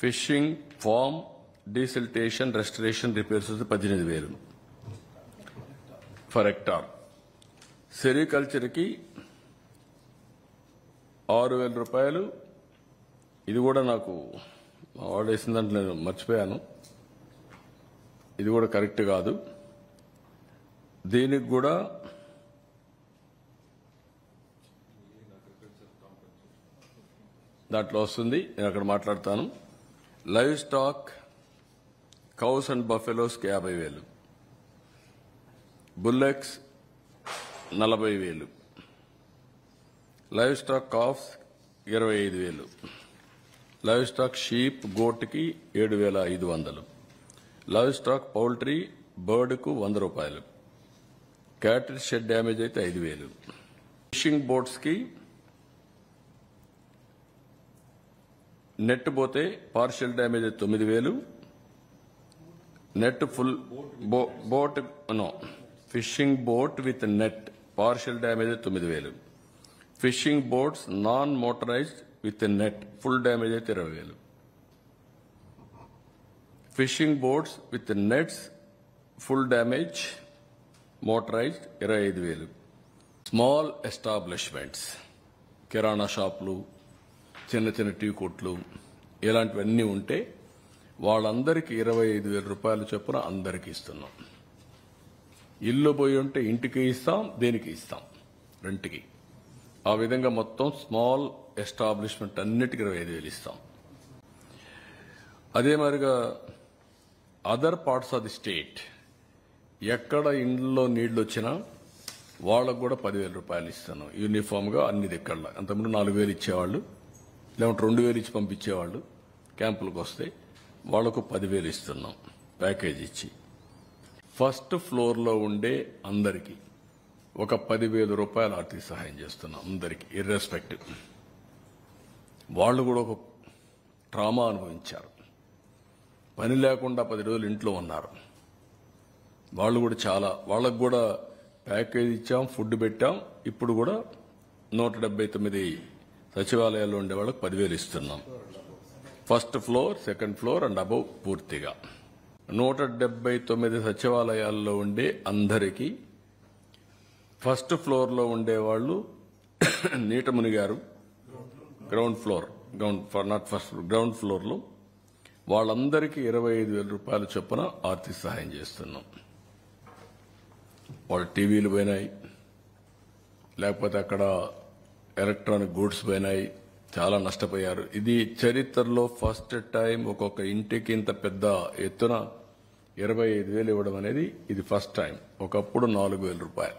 Fishing farm desiltation restoration repairs 18,000 for hectare. సెరికల్చర్కి 6,000 రూపాయలు. ఇది కూడా నాకు వాడేసిన దాంట్లో నేను మర్చిపోయాను, ఇది కూడా కరెక్ట్ కాదు. దీనికి కూడా దాంట్లో వస్తుంది, నేను అక్కడ మాట్లాడతాను. లైవ్ స్టాక్ కౌస్ అండ్ బఫెలోస్కి 50,000, bullocks 40,000, livestock calves 25,000, livestock sheep గోట్కి 7,500, లైవ్ స్టాక్ పౌల్ట్రీ బర్డ్కు 100 రూపాయలు, క్యాటిల్ షెడ్ డ్యామేజ్ అయితే 5,000. ఫిషింగ్ బోట్స్కి నెట్ పోతే partial damage 9,000, net full boat no fishing boat with net partial damage 9,000, fishing boats non motorized with net full damage అయితే 20,000, fishing boats with nets full damage motorized 25,000. Small establishments, కిరాణా షాపులు, చిన్న చిన్న tea కొట్లు, ఇలాంటివన్నీ ఉంటే వాళ్ళందరికీ 25,000 రూపాయలు చొప్పున అందరికీ ఇస్తున్నాం. ఇల్లు పోయి ఉంటే ఇంటికి ఇస్తాం, దేనికి ఇస్తాం, రెంట్కి. ఆ విధంగా మొత్తం స్మాల్ ఎస్టాబ్లిష్మెంట్ అన్నిటికీ 25,000 ఇస్తాం. అదే మరిగా other parts of the state ఎక్కడ ఇండ్లలో నీళ్లు వచ్చినా వాళ్ళకు కూడా 10,000 రూపాయలు ఇస్తున్నాం యూనిఫామ్గా అన్ని దిక్కల్లో. అంతకుముందు 4,000 ఇచ్చేవాళ్ళు, లేకుంటే 2,000 ఇచ్చి పంపించేవాళ్ళు. క్యాంపులకు వస్తే వాళ్లకు 10,000 ఇస్తున్నాం ప్యాకేజ్ ఇచ్చి. ఫస్ట్ ఫ్లోర్లో ఉండే అందరికీ ఒక 10,000 రూపాయలు ఆర్థిక సహాయం చేస్తున్నాం అందరికీ ఇర్రెస్పెక్టివ్. వాళ్ళు కూడా ఒక ట్రామా అనుభవించారు, పని లేకుండా 10 రోజులు ఇంట్లో ఉన్నారు. వాళ్ళు కూడా చాలా, వాళ్ళకు కూడా ప్యాకేజ్ ఇచ్చాం, ఫుడ్ పెట్టాం. ఇప్పుడు కూడా 179 సచివాలయాల్లో ఉండే వాళ్ళకి 10,000 ఇస్తున్నాం. First floor, second floor and above పూర్తిగా 179 సచివాలయాల్లో ఉండే అందరికీ. ఫస్ట్ ఫ్లోర్లో ఉండేవాళ్ళు నీట మునిగారు, గ్రౌండ్ ఫ్లోర్లో వాళ్ళందరికీ 25,000 రూపాయల చొప్పున ఆర్థిక సహాయం చేస్తున్నాం. వాళ్ళ టీవీలు పోయినాయి, లేకపోతే అక్కడ ఎలక్ట్రానిక్ గూడ్స్ పోయినాయి, చాలా నష్టపోయారు. ఇది చరిత్రలో ఫస్ట్ టైం ఒక్కొక్క ఇంటికి ఇంత పెద్ద ఎత్తున 25,000 ఇవ్వడం అనేది ఇది ఫస్ట్ టైం. ఒకప్పుడు 4,000 రూపాయలు.